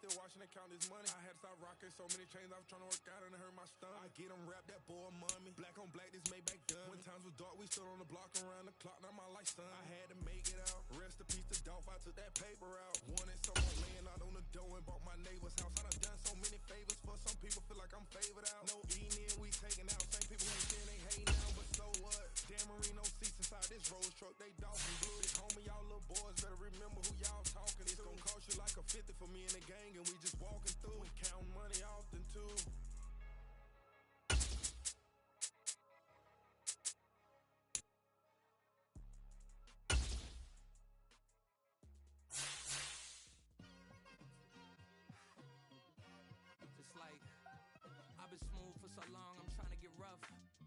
still watching it count this money. I had to stop rocking so many chains, I was trying to work out and it hurt my stomach. I get them rap, that boy mummy. Black on black, this Maybach done. When times was dark, we stood on the block around the clock, now my light stun. I had to make it out. Rest in peace to Dolph, I took that paper out. Wanted someone laying out on the dough and bought my neighbor's house. I done so many favors for some people, feel like I'm favored out. No eating in, we taking out. Same people who saying they hate now, but so what? Dan Marino seats inside this Rolls truck, they Dolphin blue. This homie, y'all little boys better remember who y'all talking. It's gonna cost you like a 50 for me and the gang, and we just walking through. We counting money often too. Just like I've been smooth for so long, I'm trying to get rough.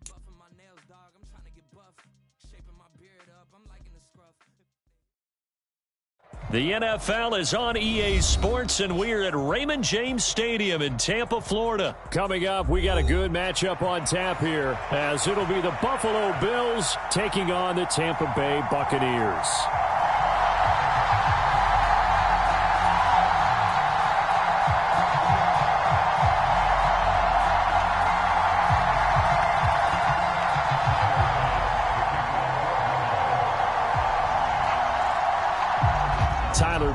Buffing my nails, dog, I'm trying to get buff. Shaping my beard up, I'm liking the scruff. The NFL is on EA Sports, and we're at Raymond James Stadium in Tampa, Florida. Coming up, we got a good matchup on tap here, as it'll be the Buffalo Bills taking on the Tampa Bay Buccaneers.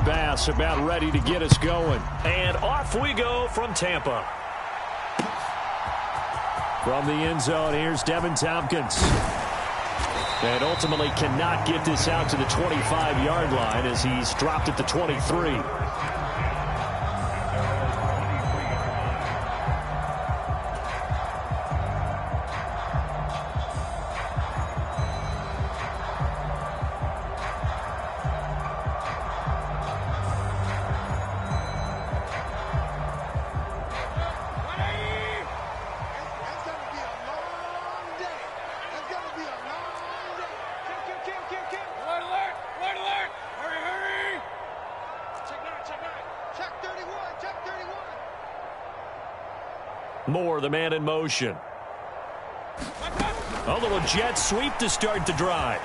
Bass about ready to get us going. And off we go from Tampa. From the end zone, here's Devin Tompkins. And ultimately cannot get this out to the 25-yard line as he's dropped at the 23. Moore, the man in motion. A little jet sweep to start the drive.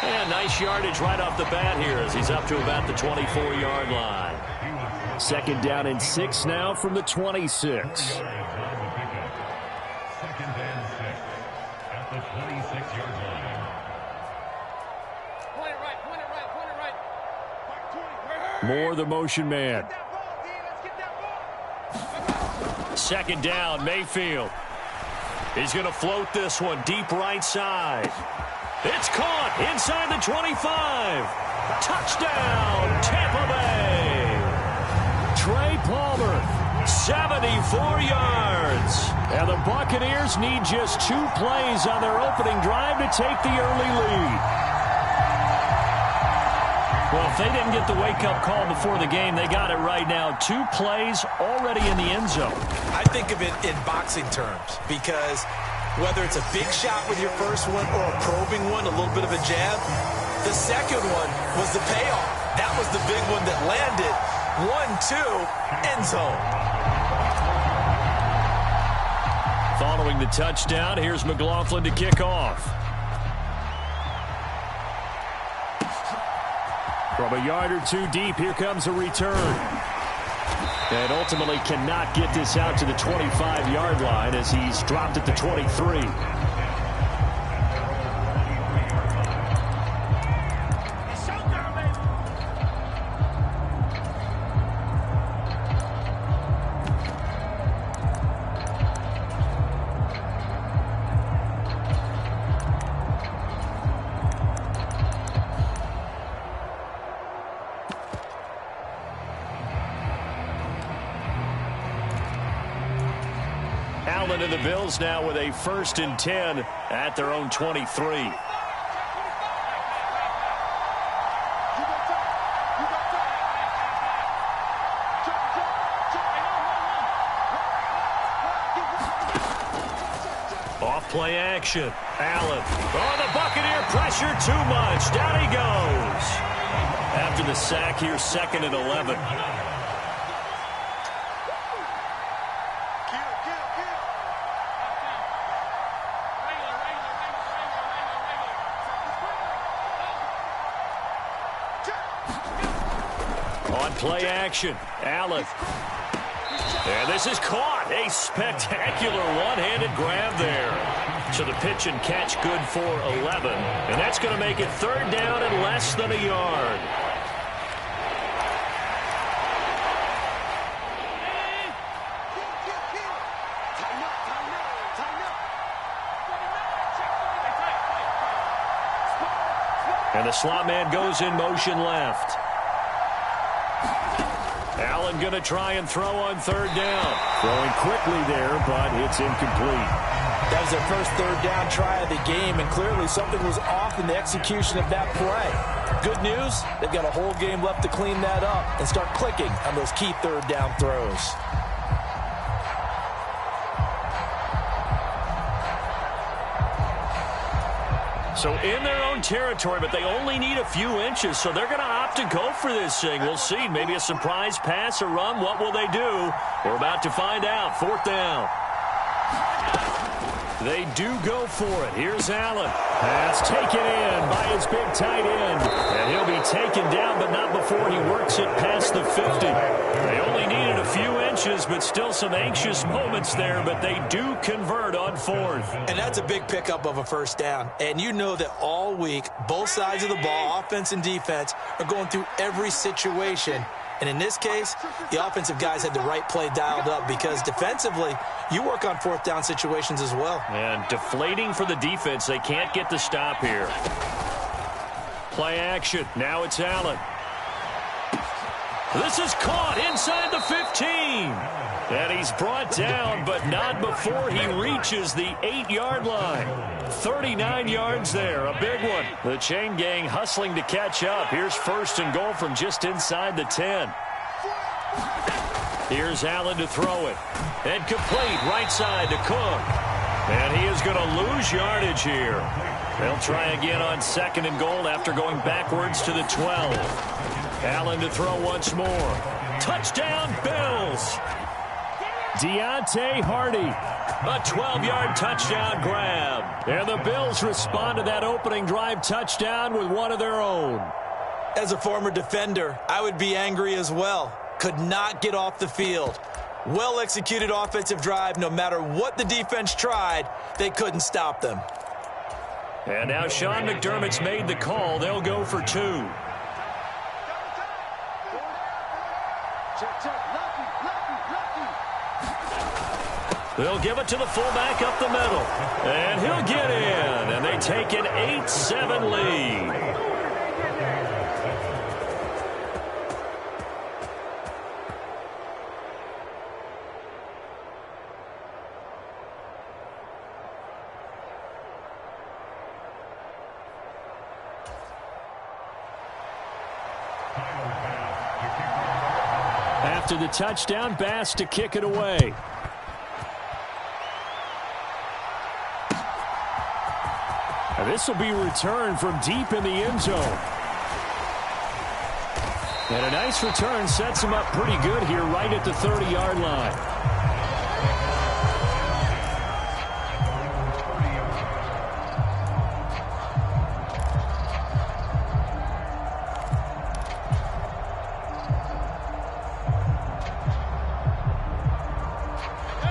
And nice yardage right off the bat here as he's up to about the 24-yard line. Second down and 6 now from the 26. Second and 6 at the 26-yard line. Point it right. Moore, the motion man. Second down, Mayfield. He's going to float this one deep right side. It's caught inside the 25. Touchdown, Tampa Bay. Trey Palmer, 74 yards. And the Buccaneers need just 2 plays on their opening drive to take the early lead. Well, if they didn't get the wake-up call before the game, they got it right now. 2 plays already in the end zone. I think of it in boxing terms because whether it's a big shot with your first one or a probing one, a little bit of a jab, the second one was the payoff. That was the big one that landed. 1-2, end zone. Following the touchdown, here's McLaughlin to kick off. From a yard or 2 deep, here comes a return. And ultimately cannot get this out to the 25-yard line as he's dropped at the 23. And the Bills now with a 1st and 10 at their own 23. Off play action. Allen. Oh, the Buccaneer pressure too much. Down he goes. After the sack here, 2nd and 11. On play action, Allen. And this is caught. A spectacular one-handed grab there. So the pitch and catch good for 11. And that's going to make it 3rd down and less than a yard. And the slot man goes in motion left. Allen going to try and throw on 3rd down. Throwing quickly there, but it's incomplete. That was their first 3rd down try of the game, and clearly something was off in the execution of that play. Good news, they've got a whole game left to clean that up and start clicking on those key 3rd down throws. So in their own territory, but they only need a few inches, so they're going to opt to go for this thing. We'll see. Maybe a surprise pass or run. What will they do? We're about to find out. 4th down. They do go for it. Here's Allen. Pass taken in by his big tight end. And he'll be taken down, but not before he works it past the 50. They only needed a few inches, but still some anxious moments there, but they do convert on 4th. And that's a big pickup of a 1st down. And you know that all week, both sides of the ball, offense and defense, are going through every situation. And in this case, the offensive guys had the right play dialed up because defensively, you work on 4th down situations as well. And deflating for the defense. They can't get the stop here. Play action. Now it's Allen. This is caught inside the 15. And he's brought down, but not before he reaches the 8-yard line. 39 yards there, a big one. The chain gang hustling to catch up. Here's 1st and goal from just inside the 10. Here's Allen to throw it. And complete right side to Cook. And he is going to lose yardage here. They'll try again on 2nd and goal after going backwards to the 12. Allen to throw once more. Touchdown, Bills. Deontay Hardy, a 12-yard touchdown grab. And the Bills respond to that opening drive touchdown with one of their own. As a former defender, I would be angry as well. Could not get off the field. Well-executed offensive drive. No matter what the defense tried, they couldn't stop them. And now Sean McDermott's made the call. They'll go for 2. They'll give it to the fullback up the middle. And he'll get in. And they take an 8-7 lead. After the touchdown, Bass to kick it away. And this will be returned from deep in the end zone. And a nice return sets him up pretty good here right at the 30-yard line.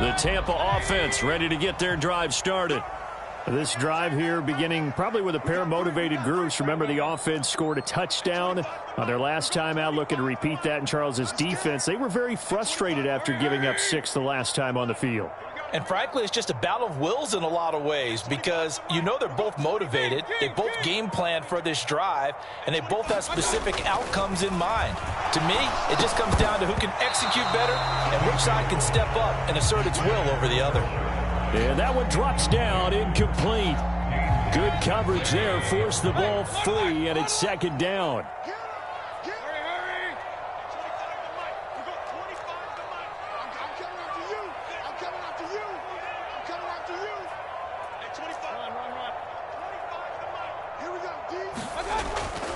The Tampa offense ready to get their drive started. This drive here beginning probably with a pair of motivated groups. Remember, the offense scored a touchdown on their last time out. Looking to repeat that in Charles's defense. They were very frustrated after giving up 6 the last time on the field. And frankly, it's just a battle of wills in a lot of ways because you know they're both motivated. They both game planned for this drive, and they both have specific outcomes in mind. To me, it just comes down to who can execute better and which side can step up and assert its will over the other. And that one drops down, incomplete. Good coverage there, forced the ball free, and it's 2nd down.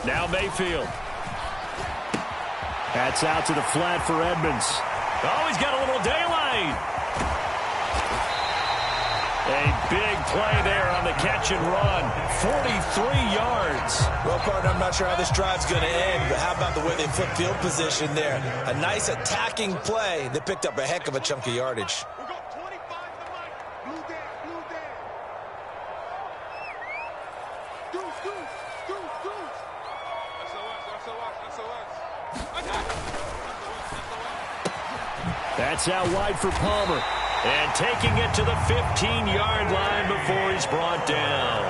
Now Mayfield. That's out to the flat for Edmonds. Oh, he's got a little daylight. A big play there on the catch and run. 43 yards. Well, partner, I'm not sure how this drive's going to end, but how about the way they flip field position there? A nice attacking play that picked up a heck of a chunk of yardage. That's out wide for Palmer. And taking it to the 15-yard line before he's brought down.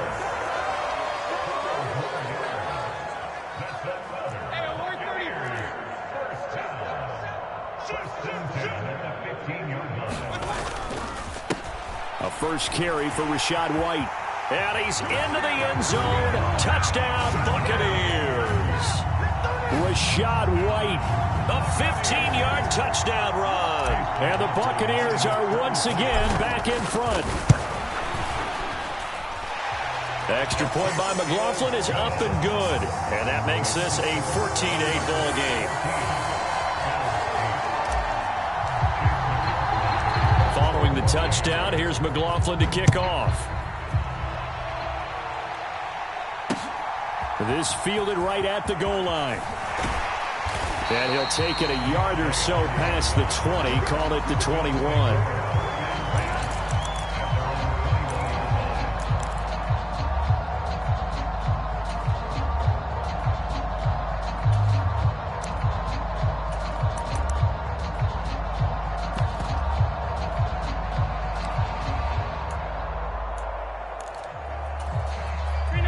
A first carry for Rachaad White. And he's into the end zone. Touchdown, Buccaneers. Rachaad White. A 15-yard touchdown run. And the Buccaneers are once again back in front. Extra point by McLaughlin is up and good. And that makes this a 14-8 ball game. Following the touchdown, here's McLaughlin to kick off. This fielded right at the goal line. And he'll take it a yard or so past the 20, call it the 21.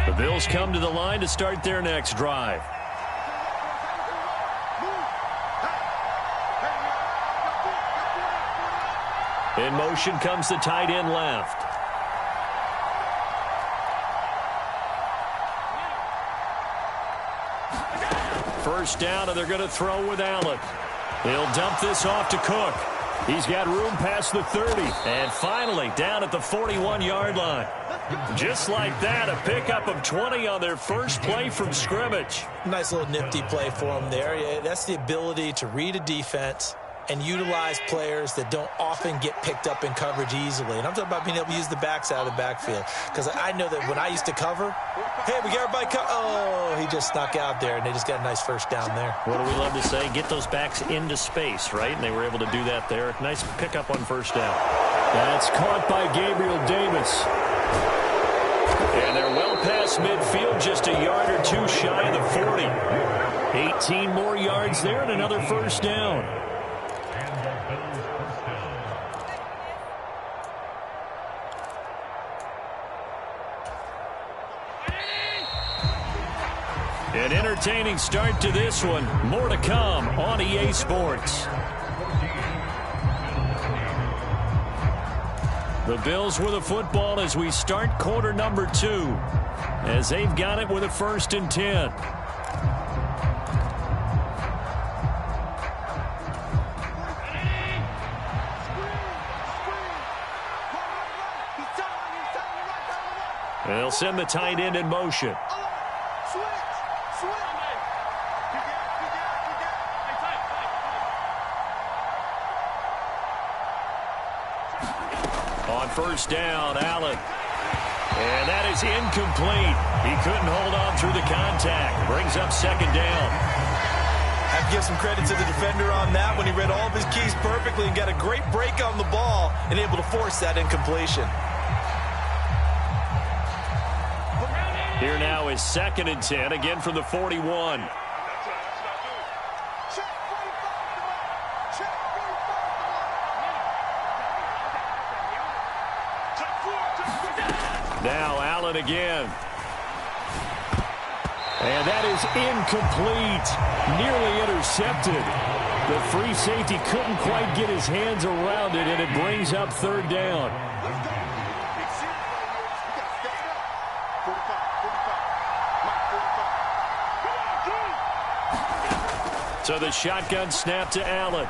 The Bills come to the line to start their next drive. In motion comes the tight end left. First down, and they're going to throw with Allen. He'll dump this off to Cook. He's got room past the 30. And finally, down at the 41-yard line. Just like that, a pickup of 20 on their first play from scrimmage. Nice little nifty play for him there. Yeah, that's the ability to read a defense and utilize players that don't often get picked up in coverage easily. And I'm talking about being able to use the backs out of the backfield. Because I know that when I used to cover, hey, we got everybody oh, he just snuck out there, and they just got a nice first down there. What do we love to say? Get those backs into space, right? And they were able to do that there. Nice pickup on first down. That's caught by Gabriel Davis. And they're well past midfield, just a yard or two shy of the 40. 18 more yards there and another first down. An entertaining start to this one. More to come on EA Sports. The Bills with a football as we start quarter number 2. As they've got it with a 1st and 10. They'll send the tight end in motion. On first down, Allen. And that is incomplete. He couldn't hold on through the contact. Brings up second down. Have to give some credit to the defender on that when he read all of his keys perfectly and got a great break on the ball and able to force that incompletion. Here now is 2nd and 10, again from the 41. Now Allen again. And that is incomplete. Nearly intercepted. The free safety couldn't quite get his hands around it, and it brings up 3rd down. So the shotgun snap to Allen.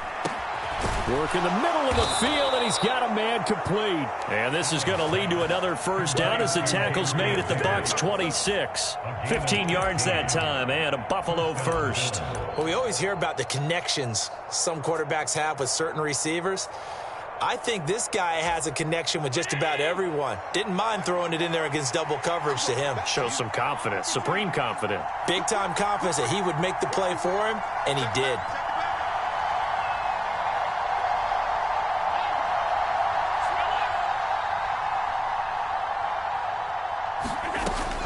Work in the middle of the field, and he's got a man complete. And this is going to lead to another first down as the tackle's made at the Bucs 26. 15 yards that time, and a Buffalo first. Well, we always hear about the connections some quarterbacks have with certain receivers. I think this guy has a connection with just about everyone. Didn't mind throwing it in there against double coverage to him. Shows some confidence, supreme confidence. Big-time confidence that he would make the play for him, and he did.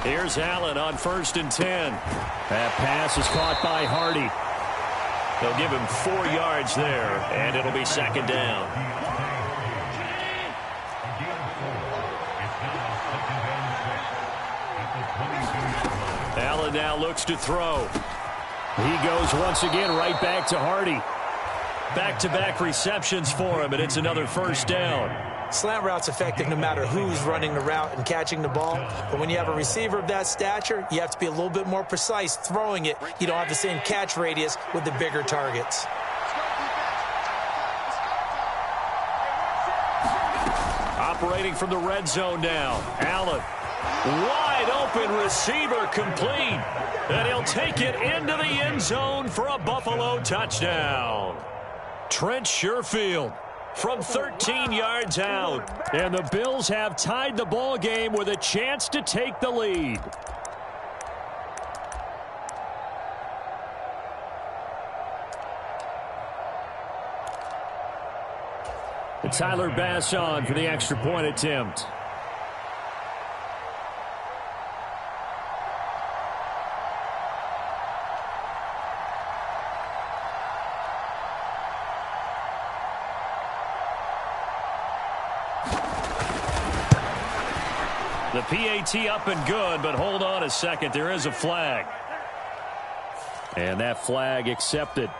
Here's Allen on 1st and 10. That pass is caught by Hardy. They'll give him 4 yards there, and it'll be 2nd down. Allen now looks to throw. He goes once again right back to Hardy. Back-to-back receptions for him, and it's another 1st down. Slant route's effective no matter who's running the route and catching the ball. But when you have a receiver of that stature, you have to be a little bit more precise throwing it. You don't have the same catch radius with the bigger targets. Operating from the red zone now. Allen. Wide open receiver complete. And he'll take it into the end zone for a Buffalo touchdown. Trent Sherfield from 13 yards out. And the Bills have tied the ball game with a chance to take the lead. And Tyler Bass on for the extra point attempt. The PAT up and good, but hold on a second. There is a flag. And that flag accepted.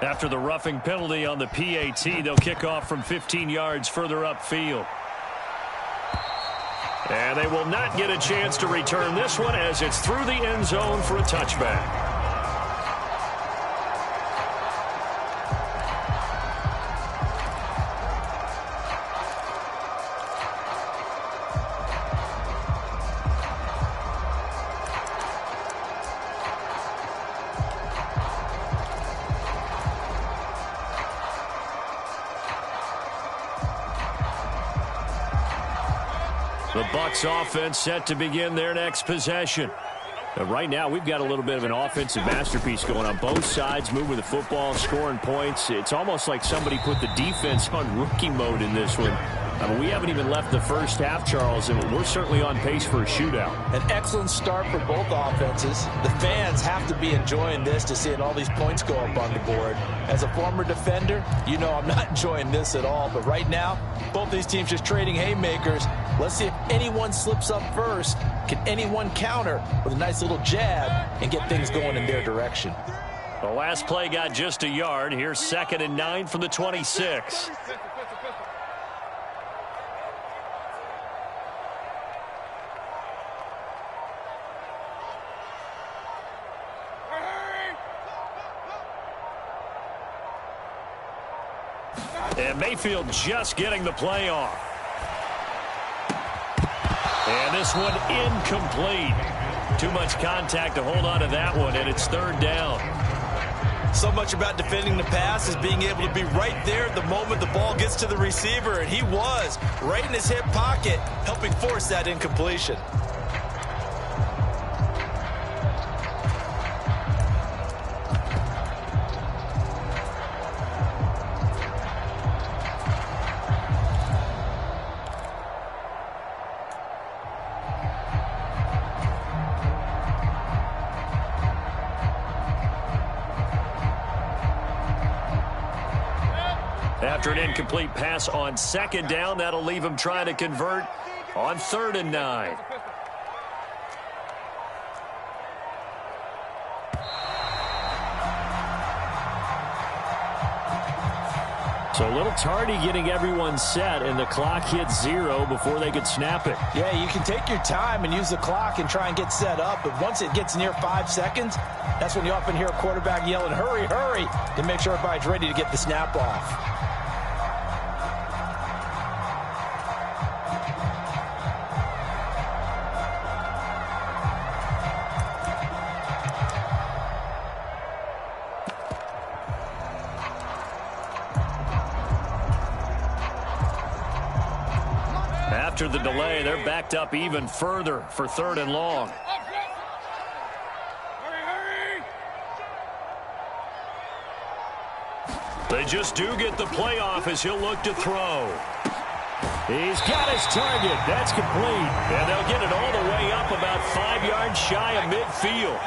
After the roughing penalty on the PAT, they'll kick off from 15 yards further upfield. And they will not get a chance to return this one as it's through the end zone for a touchback. The Bucs offense set to begin their next possession. Right now, we've got a little bit of an offensive masterpiece going on both sides, moving the football, scoring points. It's almost like somebody put the defense on rookie mode in this one. We haven't even left the first half, Charles, and we're certainly on pace for a shootout. An excellent start for both offenses. The fans have to be enjoying this to seeing all these points go up on the board. As a former defender, you know I'm not enjoying this at all. But right now, both these teams just trading haymakers. Let's see if anyone slips up first. Can anyone counter with a nice little jab and get things going in their direction? The last play got just a yard. Here's 2nd and 9 from the 26. And Mayfield just getting the play off. And this one incomplete. Too much contact to hold on to that one, and it's 3rd down. So much about defending the pass is being able to be right there at the moment the ball gets to the receiver, and he was right in his hip pocket, helping force that incompletion. After an incomplete pass on 2nd down, that'll leave him trying to convert on 3rd and 9. So a little tardy getting everyone set, and the clock hits 0 before they could snap it. Yeah, you can take your time and use the clock and try and get set up, but once it gets near 5 seconds, that's when you often hear a quarterback yelling, hurry, hurry, to make sure everybody's ready to get the snap off. After the delay, they're backed up even further for 3rd and long. They just do get the play off as he'll look to throw. He's got his target. That's complete. And they'll get it all the way up about 5 yards shy of midfield.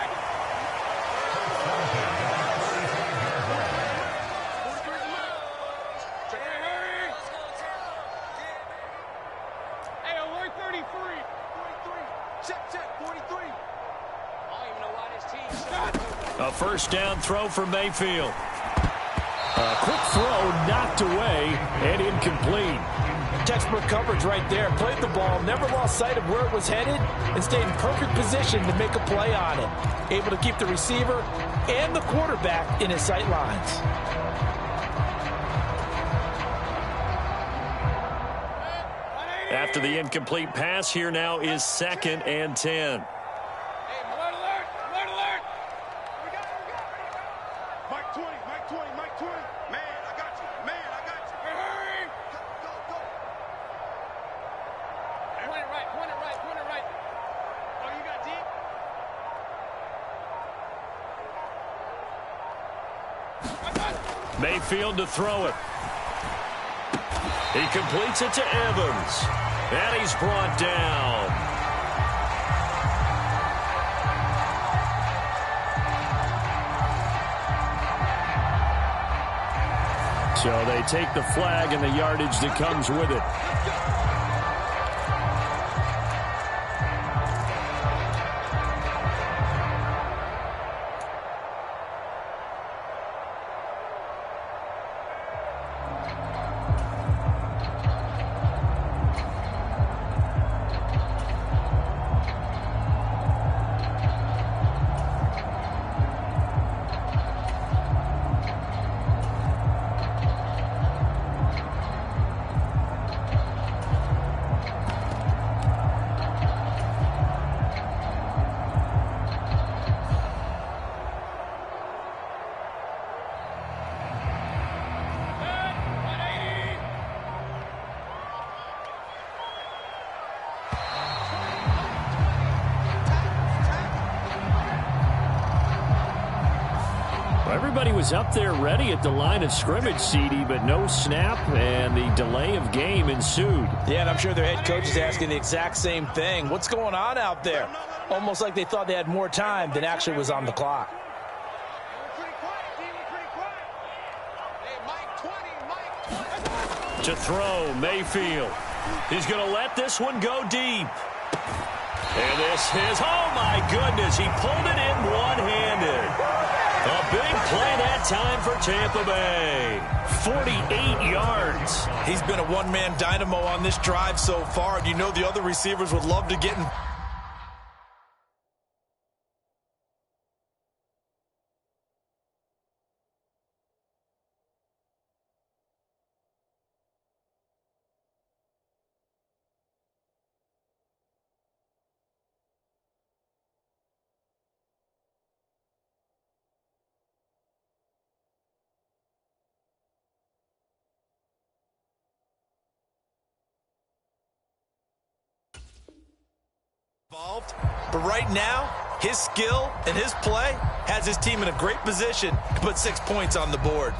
A first down throw for Mayfield. A quick throw knocked away and incomplete. Textbook coverage right there. Played the ball, never lost sight of where it was headed, and stayed in perfect position to make a play on it. Able to keep the receiver and the quarterback in his sight lines. After the incomplete pass, here now is 2nd and 10. Mayfield to throw it. He completes it to Evans. And he's brought down. So they take the flag and the yardage that comes with it. Everybody was up there ready at the line of scrimmage, CD, but no snap, and the delay of game ensued. Yeah, and I'm sure their head coach is asking the exact same thing. What's going on out there? Almost like they thought they had more time than actually was on the clock. To throw, Mayfield. He's going to let this one go deep. And this is, oh my goodness, he pulled it in one-handed. A big play that time for Tampa Bay. 48 yards. He's been a one-man dynamo on this drive so far, and you know the other receivers would love to get in. But right now, his skill and his play has his team in a great position to put 6 points on the board.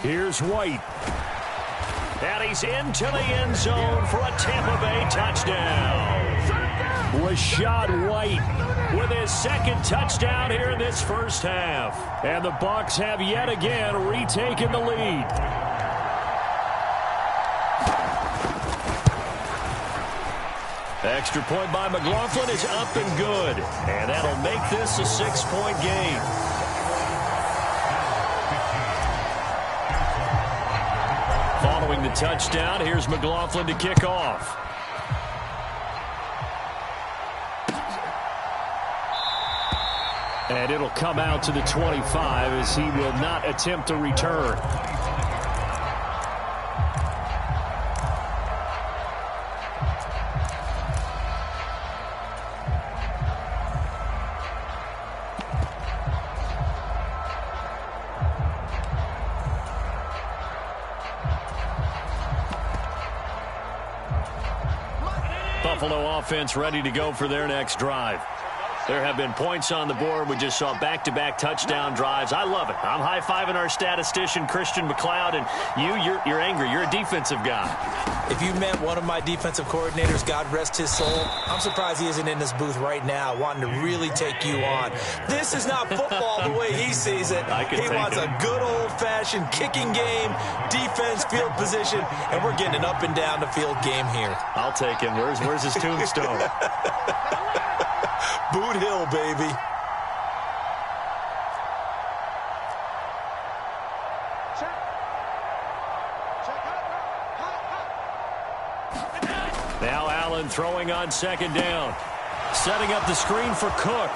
Here's White. And he's into the end zone for a Tampa Bay touchdown. Rashad White with his second touchdown here in this first half. And the Bucs have yet again retaken the lead. Extra point by McLaughlin is up and good. And that'll make this a 6-point game. Following the touchdown, here's McLaughlin to kick off. And it'll come out to the 25 as he will not attempt a return. Buffalo offense ready to go for their next drive. There have been points on the board. We just saw back-to-back touchdown drives. I love it. I'm high-fiving our statistician, Christian McLeod, and you're angry. You're a defensive guy. If you met one of my defensive coordinators, God rest his soul, I'm surprised he isn't in this booth right now wanting to really take you on. This is not football the way he sees it. He wants a good old-fashioned kicking game, defense, field position, and we're getting an up and down the field game here. I'll take him. Where's his tombstone? Boot Hill, baby. Now Allen throwing on second down. Setting up the screen for Cook.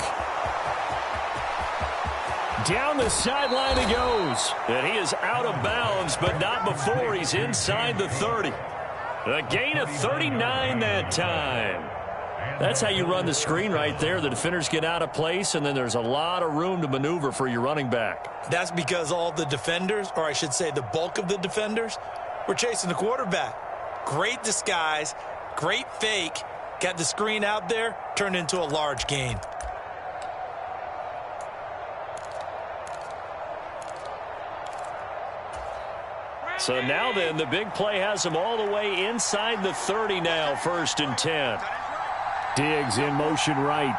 Down the sideline he goes. And he is out of bounds, but not before he's inside the 30. A gain of 39 that time. That's how you run the screen right there. The defenders get out of place, and then there's a lot of room to maneuver for your running back. That's because all the defenders, or I should say the bulk of the defenders, were chasing the quarterback. Great disguise, great fake, got the screen out there, turned into a large gain. So now then, the big play has them all the way inside the 30 now, 1st and 10. Diggs in motion right.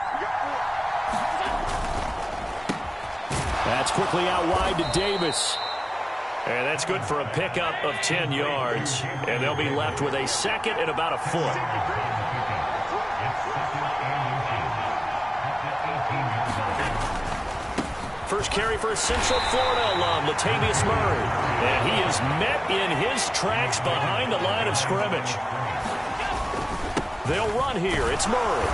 That's quickly out wide to Davis. And that's good for a pickup of 10 yards. And they'll be left with a second and about a foot. First carry for a Central Florida alum, Latavius Murray. And he is met in his tracks behind the line of scrimmage. They'll run here. It's Murray.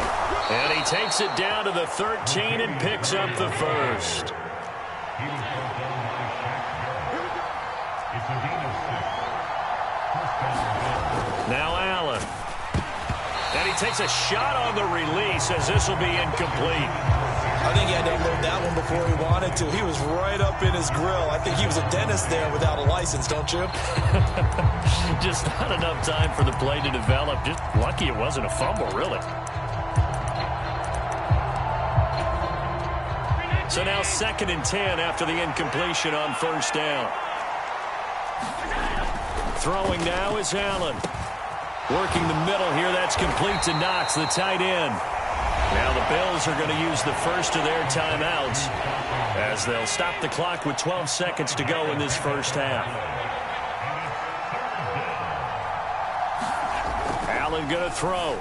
And he takes it down to the 13 and picks up the first. Now Allen. And he takes a shot on the release as this will be incomplete. I think he had to unload that one before he wanted to. He was right up in his grill. I think he was a dentist there without a license, don't you? Just not enough time for the play to develop. Just lucky it wasn't a fumble, really. So now 2nd and 10 after the incompletion on 1st down. Throwing now is Allen. Working the middle here. That's complete to Knox, the tight end. Now the Bills are going to use the first of their timeouts as they'll stop the clock with 12 seconds to go in this first half. Allen going to throw.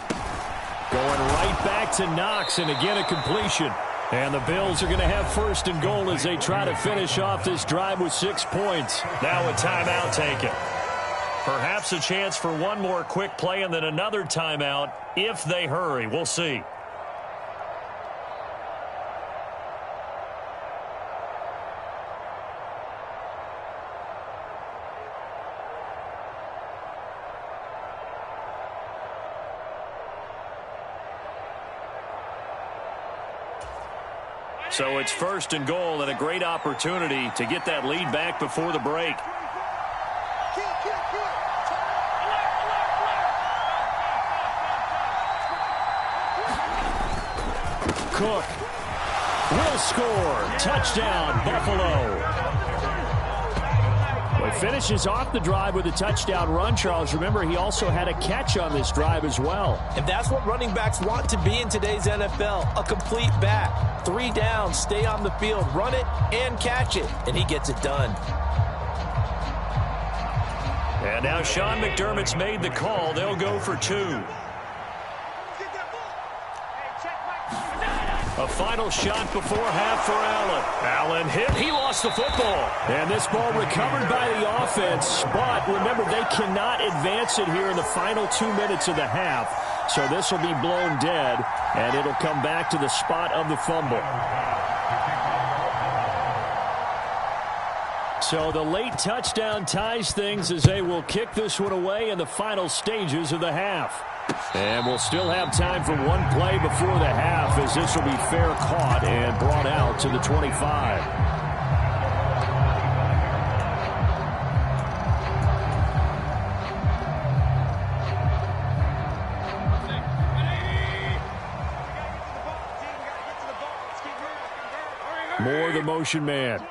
Going right back to Knox, and again a completion. And the Bills are going to have 1st and goal as they try to finish off this drive with 6 points. Now a timeout taken. Perhaps a chance for one more quick play and then another timeout if they hurry. We'll see. So it's 1st and goal and a great opportunity to get that lead back before the break. Cook will score. Touchdown, Buffalo. He finishes off the drive with a touchdown run, Charles. Remember, he also had a catch on this drive as well. And that's what running backs want to be in today's NFL, a complete back. 3 downs, stay on the field, run it, and catch it, and he gets it done. And now Sean McDermott's made the call. They'll go for 2. A final shot before half for Allen. Allen hit. He lost the football. And this ball recovered by the offense. But remember, they cannot advance it here in the final 2 minutes of the half. So this will be blown dead, and it'll come back to the spot of the fumble. So the late touchdown ties things as they will kick this one away in the final stages of the half. And we'll still have time for one play before the half, as this will be fair caught and brought out to the 25. Moore, the motion man.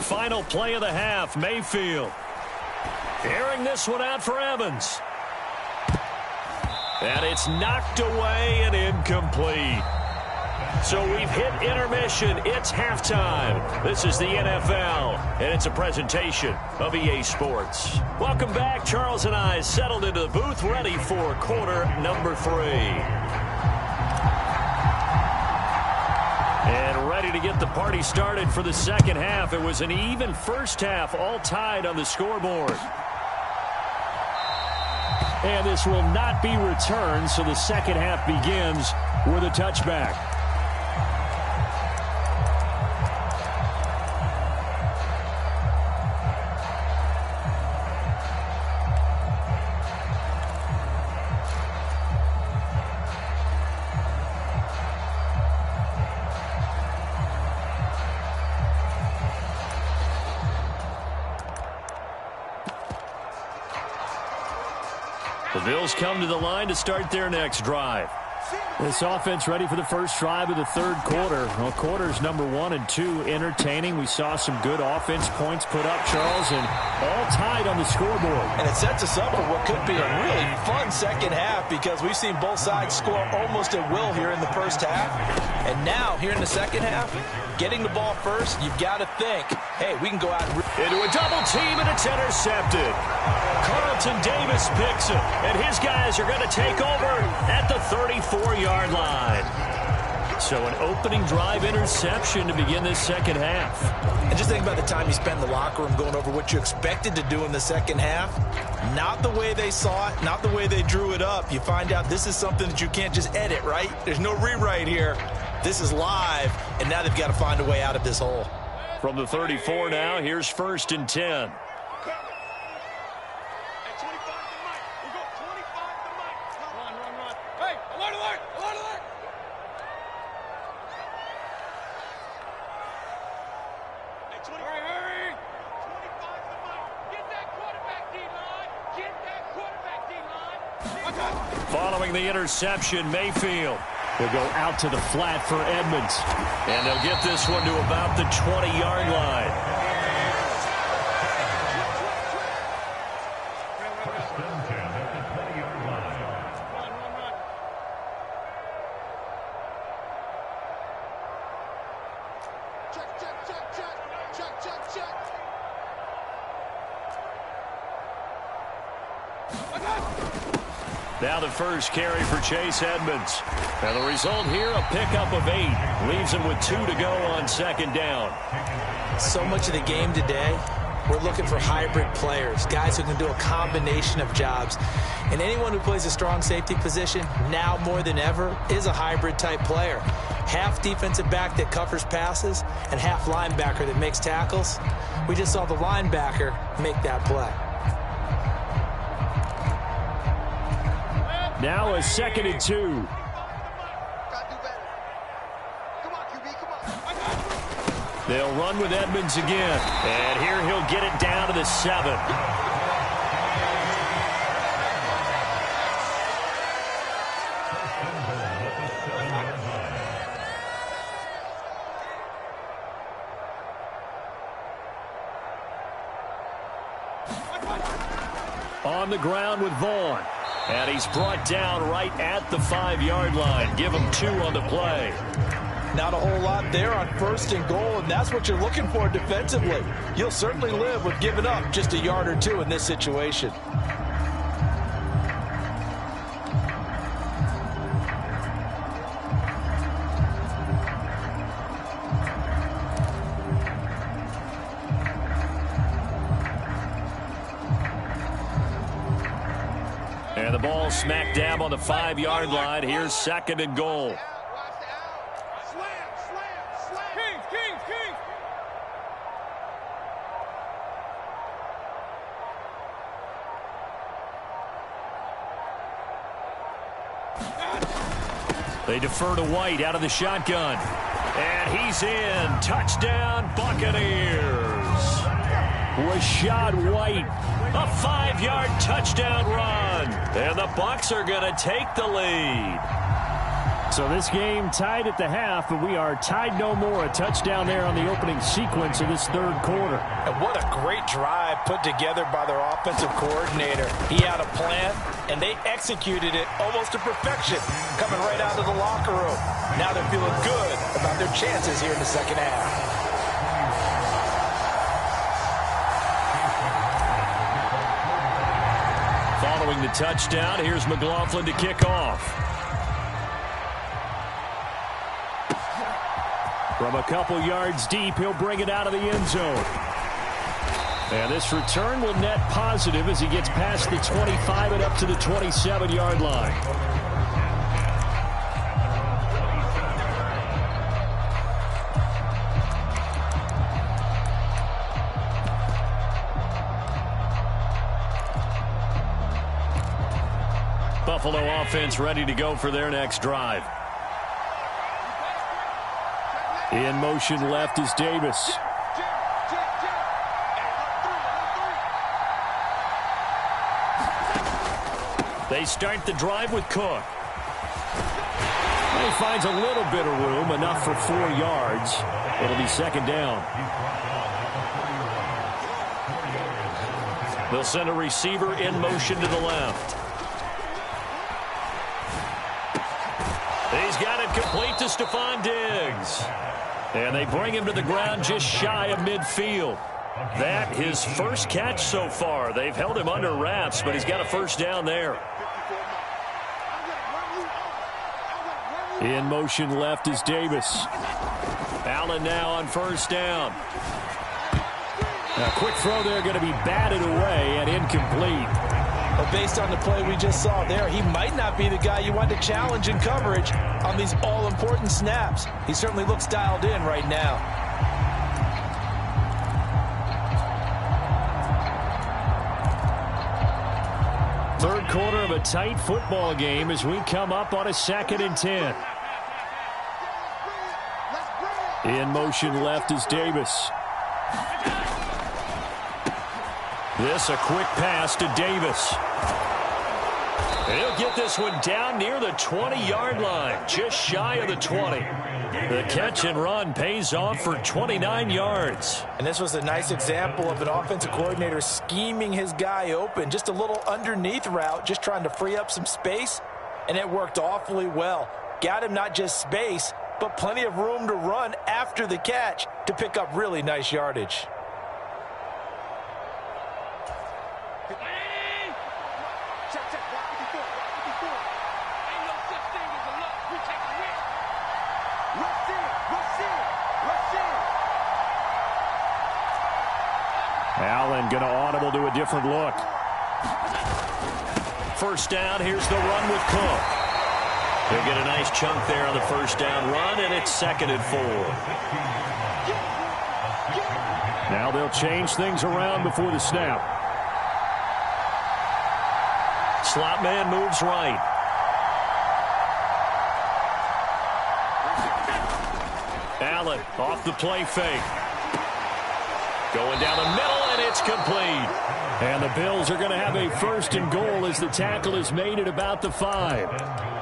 Final play of the half, Mayfield. Airing this one out for Evans. And it's knocked away and incomplete. So we've hit intermission. It's halftime. This is the NFL, and it's a presentation of EA Sports. Welcome back. Charles and I settled into the booth, ready for quarter number 3. And ready to get the party started for the second half. It was an even first half, all tied on the scoreboard. And this will not be returned, so the second half begins with a touchback. The Bills come to the line to start their next drive. This offense ready for the first drive of the third quarter. Well, quarters number 1 and 2 entertaining. We saw some good offense points put up, Charles, and all tied on the scoreboard. And it sets us up for what could be a really fun second half, because we've seen both sides score almost at will here in the first half. And now, here in the second half, getting the ball first, you've got to think, hey, we can go out and into a double team, and it's intercepted. Carlton Davis picks it, and his guys are going to take over at the 34-yard line. So an opening drive interception to begin this second half. And just think about the time you spend in the locker room going over what you expected to do in the second half. Not the way they saw it, not the way they drew it up. You find out this is something that you can't just edit, right? There's no rewrite here. This is live, and now they've got to find a way out of this hole. From the 34 now, here's 1st and 10. Following the interception, Mayfield will go out to the flat for Edmonds. And they'll get this one to about the 20-yard line. First and 10 at the 20-yard line. Now the first carry for Chase Edmonds. And the result here, a pickup of 8. Leaves him with 2 to go on second down. So much of the game today, we're looking for hybrid players, guys who can do a combination of jobs. And anyone who plays a strong safety position, now more than ever, is a hybrid type player. Half defensive back that covers passes and half linebacker that makes tackles. We just saw the linebacker make that play. Now a 2nd and 2. They'll run with Edmonds again. And here he'll get it down to the 7. On the ground with Vaughn. And he's brought down right at the 5-yard line. Give him 2 on the play. Not a whole lot there on 1st and goal, and that's what you're looking for defensively. You'll certainly live with giving up just a yard or 2 in this situation. And the ball smack dab on the 5-yard line. Here's 2nd and goal. They defer to White out of the shotgun. And he's in. Touchdown, Buccaneers. Rashad White, a 5-yard touchdown run. And the Bucs are going to take the lead. So this game tied at the half, but we are tied no more. A touchdown there on the opening sequence of this 3rd quarter. And what a great drive put together by their offensive coordinator. He had a plan, and they executed it almost to perfection, coming right out of the locker room. Now they're feeling good about their chances here in the 2nd half. Following the touchdown, here's McLaughlin to kick off. From a couple yards deep, he'll bring it out of the end zone. And this return will net positive as he gets past the 25 and up to the 27-yard line. Buffalo offense ready to go for their next drive. In motion left is Davis. They start the drive with Cook. He finds a little bit of room, enough for 4 yards. It'll be 2nd down. They'll send a receiver in motion to the left. He's got it complete to Stephon Diggs. And they bring him to the ground just shy of midfield. That his first catch so far. They've held him under wraps, but he's got a 1st down there. In motion left is Davis. Allen now on 1st down. A quick throw there going to be batted away and incomplete. But based on the play we just saw there, he might not be the guy you want to challenge in coverage on these all-important snaps. He certainly looks dialed in right now. Third quarter of a tight football game as we come up on a 2nd and 10. In motion left is Davis. This a quick pass to Davis. He'll get this one down near the 20-yard line, just shy of the 20. The catch and run pays off for 29 yards. And this was a nice example of an offensive coordinator scheming his guy open. Just a little underneath route, just trying to free up some space, and it worked awfully well. Got him not just space, but plenty of room to run after the catch to pick up really nice yardage. Allen going to audible to a different look. 1st down, here's the run with Cook. He'll get a nice chunk there on the 1st down run, and it's 2nd and 4. Now they'll change things around before the snap. Slot man moves right. Allen off the play fake. Going down the middle, and it's complete. And the Bills are going to have a 1st and goal as the tackle is made at about the 5.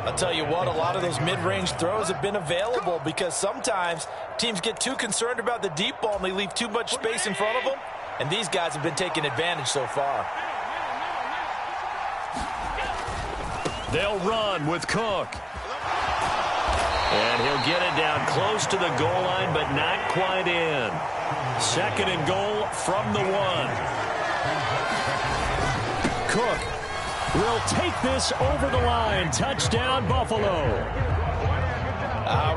I'll tell you what, a lot of those mid-range throws have been available because sometimes teams get too concerned about the deep ball and they leave too much space in front of them. and these guys have been taking advantage so far. They'll run with Cook. And he'll get it down close to the goal line, but not quite in. Second and goal from the 1. Cook will take this over the line. Touchdown, Buffalo.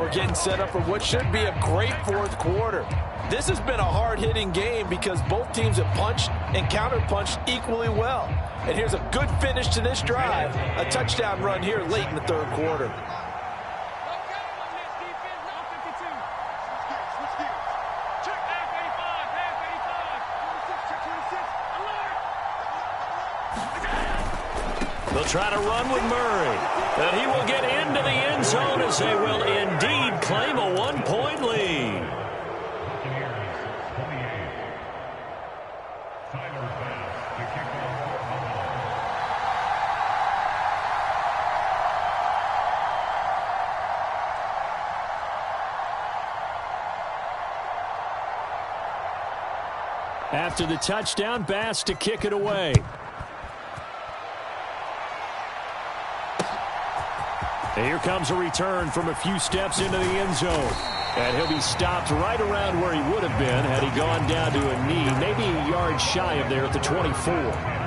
We're getting set up for what should be a great fourth quarter. This has been a hard-hitting game because both teams have punched and counter-punched equally well. And here's a good finish to this drive. A touchdown run here late in the third quarter. They'll try to run with Murray. And he will get into the end zone as they will indeed claim a 1-point lead. After the touchdown, Bass to kick it away. And here comes a return from a few steps into the end zone. And he'll be stopped right around where he would have been had he gone down to a knee, maybe a yard shy of there at the 24.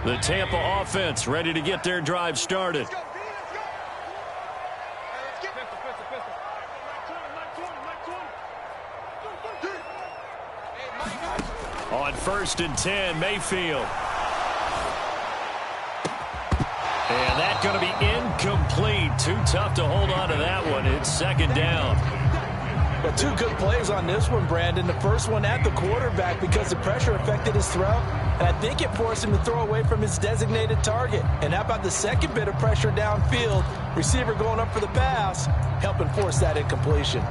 The Tampa offense ready to get their drive started. On 1st and 10, Mayfield. And that's going to be incomplete. Too tough to hold on to that one. It's second down. But two good plays on this one, Brandon. The first one at the quarterback because the pressure affected his throw. And I think it forced him to throw away from his designated target. And how about the second bit of pressure downfield? Receiver going up for the pass, helping force that incompletion.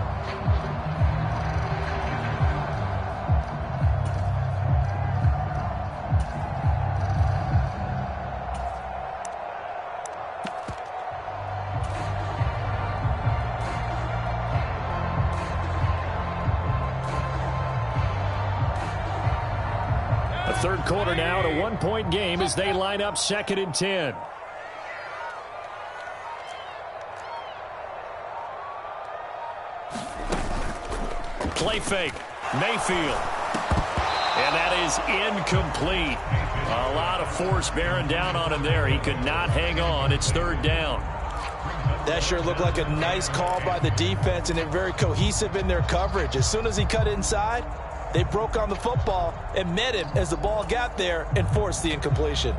Third quarter now, a 1-point game as they line up 2nd and 10. Play fake. Mayfield. And that is incomplete. A lot of force bearing down on him there. He could not hang on. It's 3rd down. That sure looked like a nice call by the defense, and they're very cohesive in their coverage. As soon as he cut inside, they broke on the football and met him as the ball got there and forced the incompletion.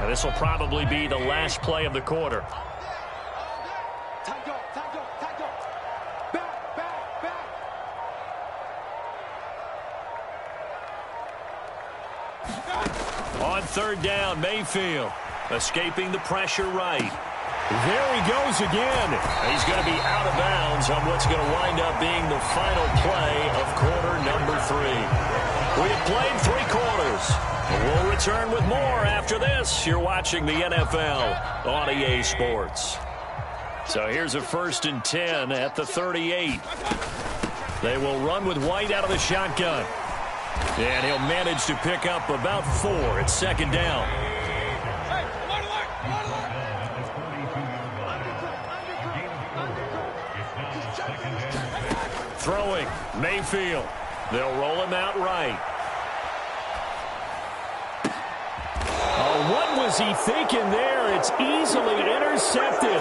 And this will probably be the last play of the quarter. On 3rd down, Mayfield escaping the pressure right. There he goes again. He's going to be out of bounds on what's going to wind up being the final play of quarter number 3. We have played 3 quarters. We'll return with more after this. You're watching the NFL on EA Sports. So here's a 1st and 10 at the 38. They will run with White out of the shotgun. And he'll manage to pick up about 4. It's 2nd down. Throwing, Mayfield. They'll roll him out right. Oh, what was he thinking there? It's easily intercepted.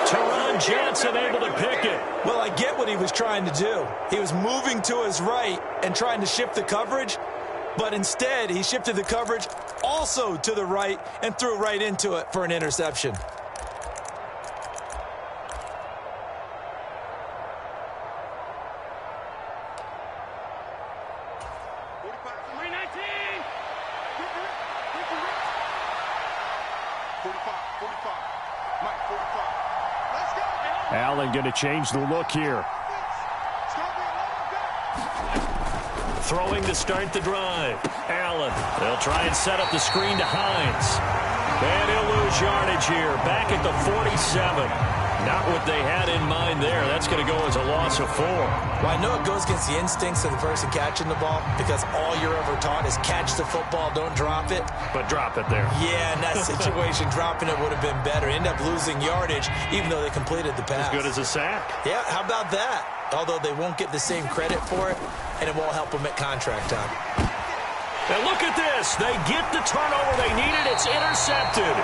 Teron Johnson able to pick it. Well, I get what he was trying to do. He was moving to his right and trying to shift the coverage. But instead, he shifted the coverage also to the right and threw right into it for an interception. Allen going to change the look here. Throwing to start the drive. Allen, they'll try and set up the screen to Hines. And he'll lose yardage here, back at the 47. Not what they had in mind there. That's going to go as a loss of 4. Well, I know it goes against the instincts of the person catching the ball because all you're ever taught is catch the football, don't drop it. But drop it there. Yeah, in that situation, dropping it would have been better. End up losing yardage, even though they completed the pass. As good as a sack. Yeah, how about that? Although they won't get the same credit for it, and it won't help them at contract time. And look at this. They get the turnover they needed. It's intercepted.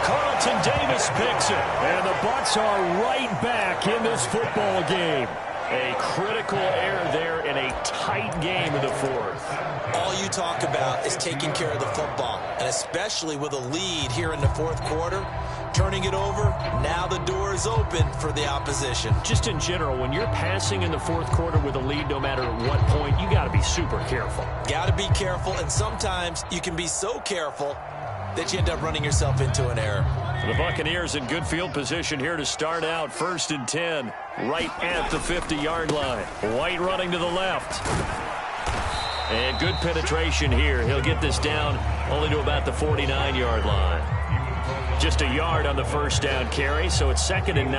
Carlton Davis picks it. And the Bucs are right back in this football game. A critical error there in a tight game in the fourth. All you talk about is taking care of the football, and especially with a lead here in the fourth quarter, turning it over, now the door is open for the opposition. Just in general, when you're passing in the fourth quarter with a lead, no matter at what point, you got to be super careful. Got to be careful, and sometimes you can be so careful that you end up running yourself into an error. The Buccaneers in good field position here to start out. 1st and 10, right at the 50-yard line. White running to the left. And good penetration here. He'll get this down only to about the 49-yard line. Just a yard on the first down carry, so it's 2nd and 9.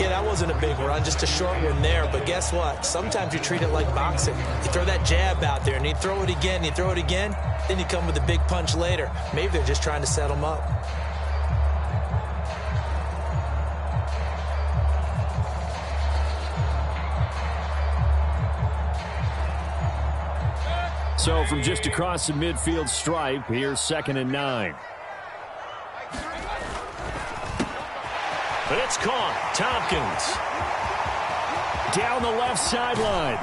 Yeah, that wasn't a big run, just a short one there. But guess what? Sometimes you treat it like boxing. You throw that jab out there, and you throw it again, you throw it again, then you come with a big punch later. Maybe they're just trying to set them up. So from just across the midfield stripe, here's 2nd and 9. But it's caught. Tompkins down the left sideline.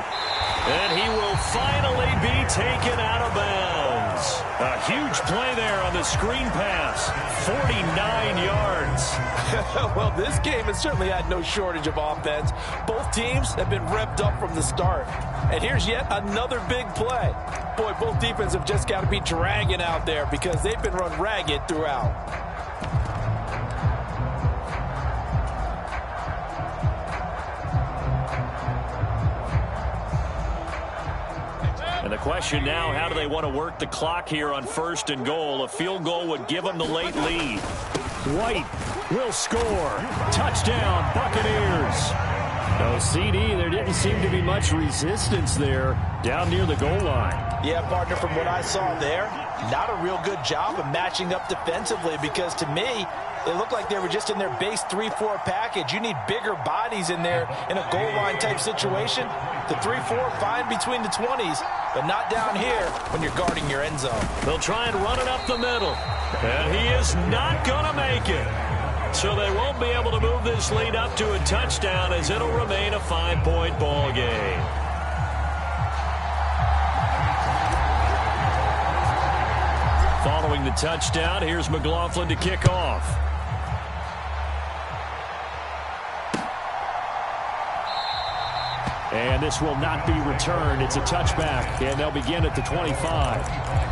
And he will finally be taken out of bounds. A huge play there on the screen pass. 49 yards. Well, this game has certainly had no shortage of offense. Both teams have been revved up from the start. And here's yet another big play. Boy, both defenses have just got to be dragging out there because they've been run ragged throughout. And the question now, how do they want to work the clock here on 1st and goal? A field goal would give them the late lead. White will score. Touchdown, Buccaneers. No CD. There didn't seem to be much resistance there down near the goal line. Yeah, partner, from what I saw there, not a real good job of matching up defensively because to me, it looked like they were just in their base 3-4 package. You need bigger bodies in there in a goal line type situation. The 3-4, fine between the 20s, but not down here when you're guarding your end zone. They'll try and run it up the middle. And he is not going to make it. So they won't be able to move this lead up to a touchdown as it'll remain a 5-point ball game. Following the touchdown, here's McLaughlin to kick off. And this will not be returned. It's a touchback, and they'll begin at the 25.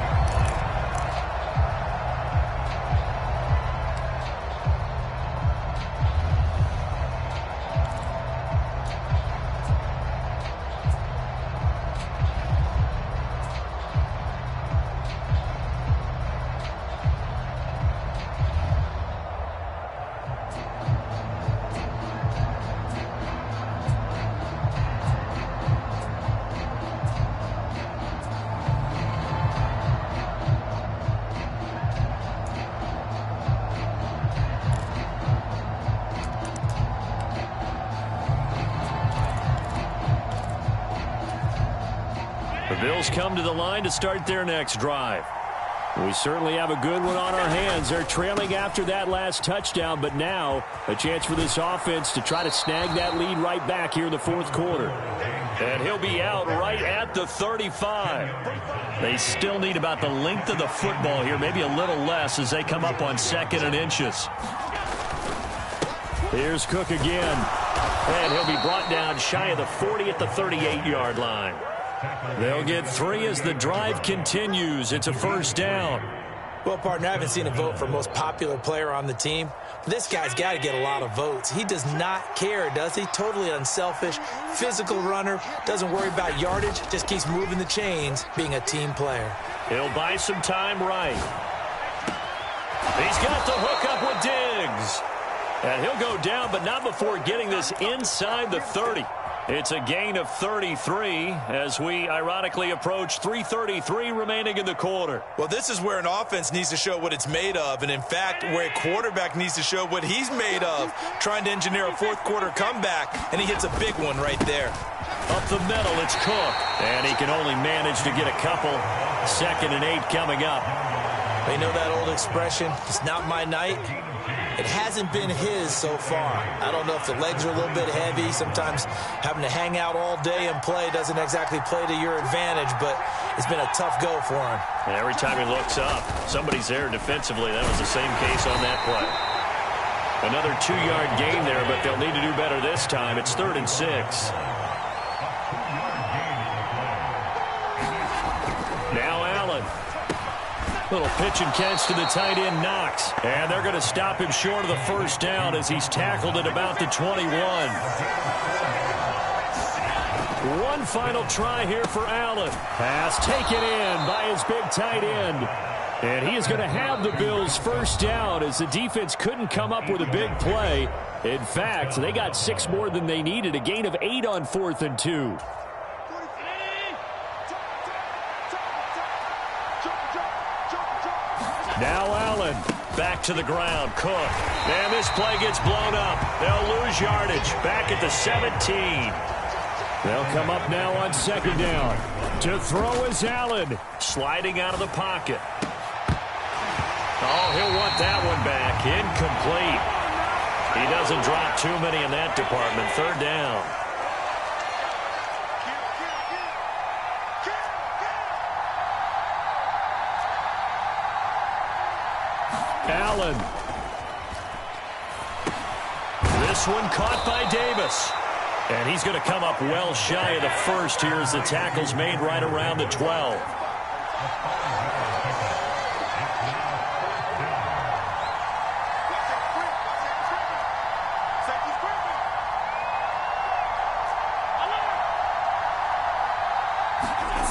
The Bills come to the line to start their next drive. We certainly have a good one on our hands. They're trailing after that last touchdown, but now a chance for this offense to try to snag that lead right back here in the fourth quarter. And he'll be out right at the 35. They still need about the length of the football here, maybe a little less as they come up on 2nd and inches. Here's Cook again. And he'll be brought down shy of the 40 at the 38-yard line. They'll get 3 as the drive continues. It's a first down. Well, partner, I haven't seen a vote for most popular player on the team. This guy's got to get a lot of votes. He does not care, does he? Totally unselfish, physical runner, doesn't worry about yardage, just keeps moving the chains, being a team player. He'll buy some time right. He's got the hook up with Diggs. And he'll go down, but not before getting this inside the 30. It's a gain of 33 as we ironically approach 3:33 remaining in the quarter. Well, this is where an offense needs to show what it's made of, and in fact, where a quarterback needs to show what he's made of, trying to engineer a fourth quarter comeback, and he hits a big one right there. Up the middle, it's Cook, and he can only manage to get a couple. 2nd and 8 coming up. They know that old expression, it's not my night. It hasn't been his so far. I don't know if the legs are a little bit heavy. Sometimes having to hang out all day and play doesn't exactly play to your advantage, but it's been a tough go for him. And every time he looks up, somebody's there defensively. That was the same case on that play. Another 2-yard gain there, but they'll need to do better this time. It's 3rd and 6. Now Allen. Little pitch and catch to the tight end, Knox. And they're going to stop him short of the first down as he's tackled at about the 21. One final try here for Allen. Pass taken in by his big tight end. And he is going to have the Bills first down as the defense couldn't come up with a big play. In fact, they got 6 more than they needed, a gain of 8 on 4th and 2. Now Allen, back to the ground, Cook. And this play gets blown up. They'll lose yardage, back at the 17. They'll come up now on 2nd down. To throw is Allen, sliding out of the pocket. Oh, he'll want that one back, incomplete. He doesn't drop too many in that department, 3rd down. Allen. This one caught by Davis. And he's going to come up well shy of the first here as the tackle's made right around the 12.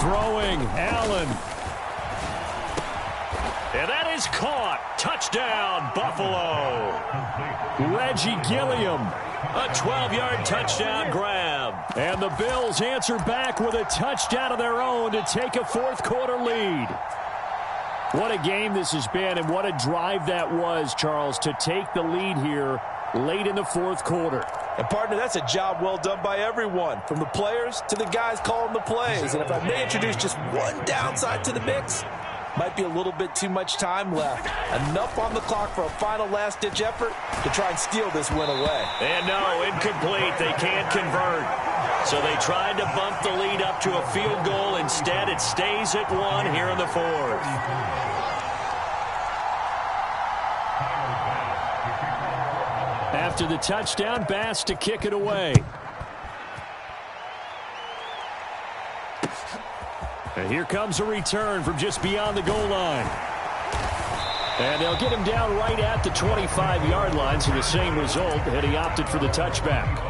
Throwing, Allen. And that is caught. Touchdown, Buffalo. Reggie Gilliam, a 12-yard touchdown grab. And the Bills answer back with a touchdown of their own to take a fourth quarter lead. What a game this has been, and what a drive that was, Charles, to take the lead here late in the fourth quarter. And, partner, that's a job well done by everyone, from the players to the guys calling the plays. And if I may introduce just one downside to the mix, might be a little bit too much time left. Enough on the clock for a final last-ditch effort to try and steal this win away. And no, incomplete. They can't convert. So they tried to bump the lead up to a field goal. Instead, it stays at 1 here in the fourth. After the touchdown, Bass to kick it away. And here comes a return from just beyond the goal line. And they'll get him down right at the 25-yard line, so the same result, and he opted for the touchback.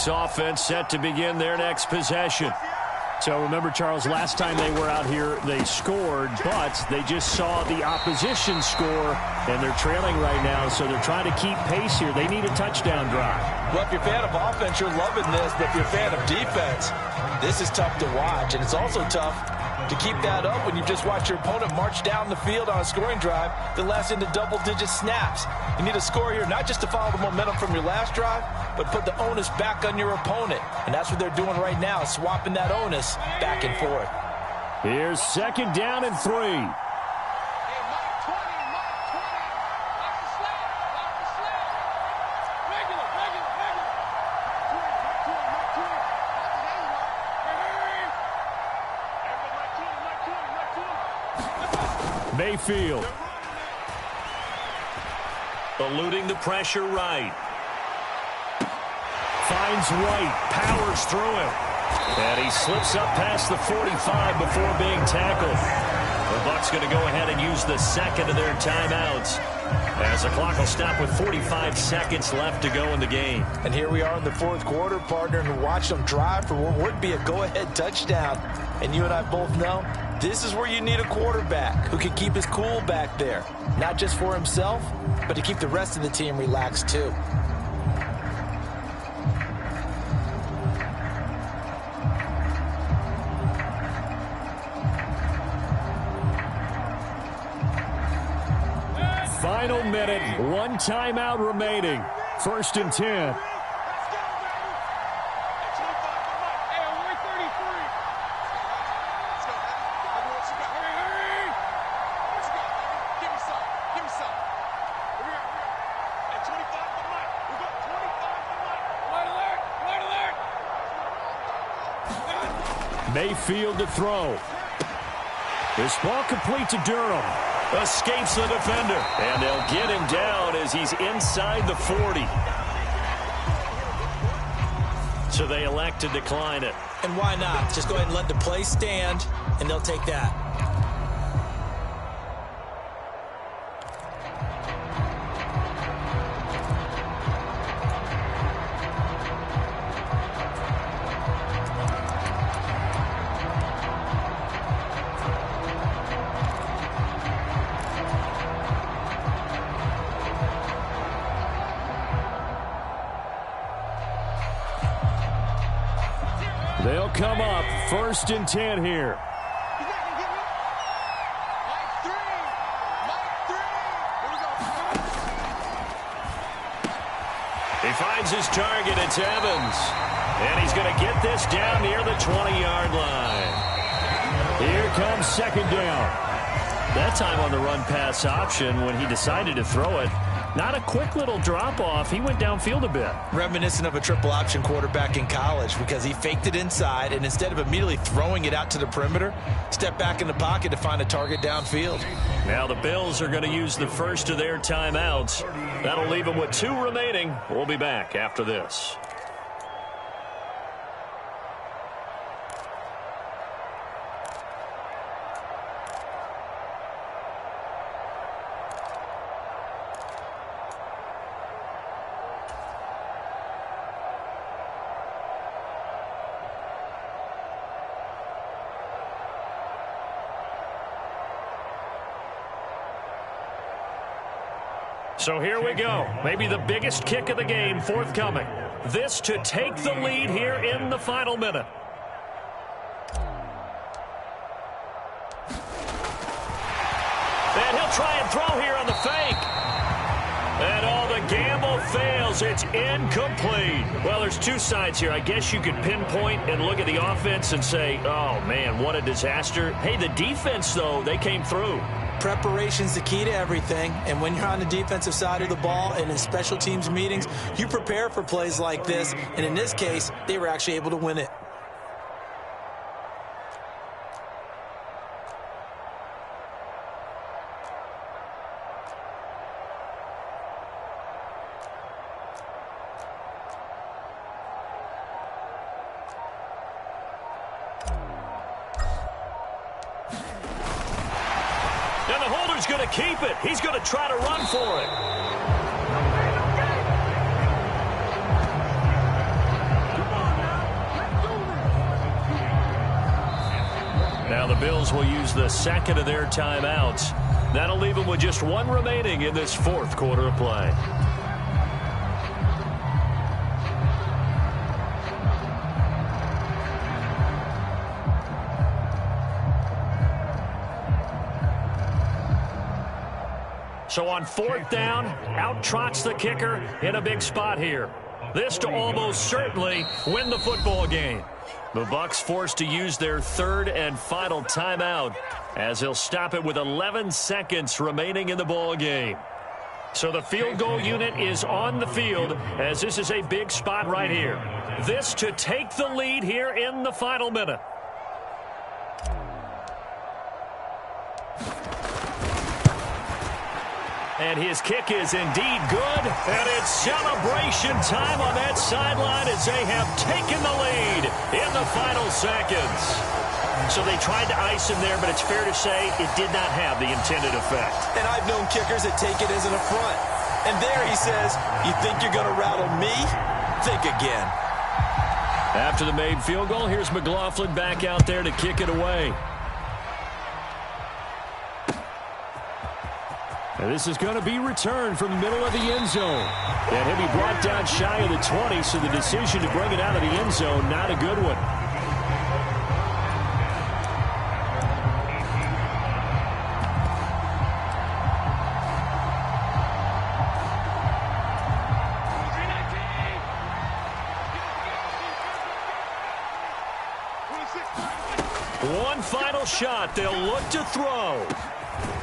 Offense set to begin their next possession. So remember, Charles, last time they were out here, they scored, but they just saw the opposition score, and they're trailing right now, so they're trying to keep pace here. They need a touchdown drive. Well, if you're a fan of offense, you're loving this, but if you're a fan of defense, this is tough to watch, and it's also tough to keep that up when you just watch your opponent march down the field on a scoring drive that lasts into double-digit snaps. You need a score here, not just to follow the momentum from your last drive, but put the onus back on your opponent. And that's what they're doing right now, swapping that onus back and forth. Here's 2nd down and 3. Mayfield. Eluding the pressure right. Finds White. Powers through him. And he slips up past the 45 before being tackled. The Bucs going to go ahead and use the second of their timeouts, as the clock will stop with 45 seconds left to go in the game. And here we are in the 4th quarter, partner, and watch them drive for what would be a go-ahead touchdown. And you and I both know this is where you need a quarterback who can keep his cool back there, not just for himself, but to keep the rest of the team relaxed too. Final minute, 1 timeout remaining. 1st and 10. Mayfield to throw. This ball complete to Durham. Escapes the defender. And they'll get him down as he's inside the 40. So they elect to decline it. And why not? Just go ahead and let the play stand, and they'll take that. They'll come up 1st and 10 here. He finds his target. It's Evans. And he's going to get this down near the 20-yard line. Here comes 2nd down. That time on the run-pass option when he decided to throw it. Not a quick little drop-off. He went downfield a bit. Reminiscent of a triple option quarterback in college because he faked it inside, and instead of immediately throwing it out to the perimeter, stepped back in the pocket to find a target downfield. Now the Bills are going to use the first of their timeouts. That'll leave them with 2 remaining. We'll be back after this. So here we go. Maybe the biggest kick of the game forthcoming. This to take the lead here in the final minute. And he'll try and throw here on the fake. And the gamble fails. It's incomplete. Well, there's 2 sides here. I guess you could pinpoint and look at the offense and say, oh, man, what a disaster. Hey, the defense, though, they came through. Preparation's the key to everything, and when you're on the defensive side of the ball and in special teams meetings, you prepare for plays like this, and in this case, they were actually able to win it. Going to keep it. He's going to try to run for it. Now the Bills will use the second of their timeouts. That'll leave them with just one remaining in this fourth quarter of play. So on fourth down, out trots the kicker in a big spot here. This to almost certainly win the football game. The Bucs forced to use their third and final timeout as they'll stop it with 11 seconds remaining in the ball game. So the field goal unit is on the field as this is a big spot right here. This to take the lead here in the final minute. And his kick is indeed good. And it's celebration time on that sideline as they have taken the lead in the final seconds. So they tried to ice him there, but it's fair to say it did not have the intended effect. And I've known kickers that take it as an affront. And there he says, you think you're going to rattle me? Think again. After the made field goal, here's McLaughlin back out there to kick it away. And this is going to be returned from the middle of the end zone. And he'll be brought down shy of the 20, so the decision to bring it out of the end zone, not a good one. One final shot. They'll look to throw.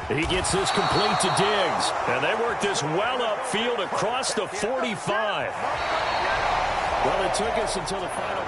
He gets this complete to Diggs. And they work this well upfield across the 45. Well, it took us until the final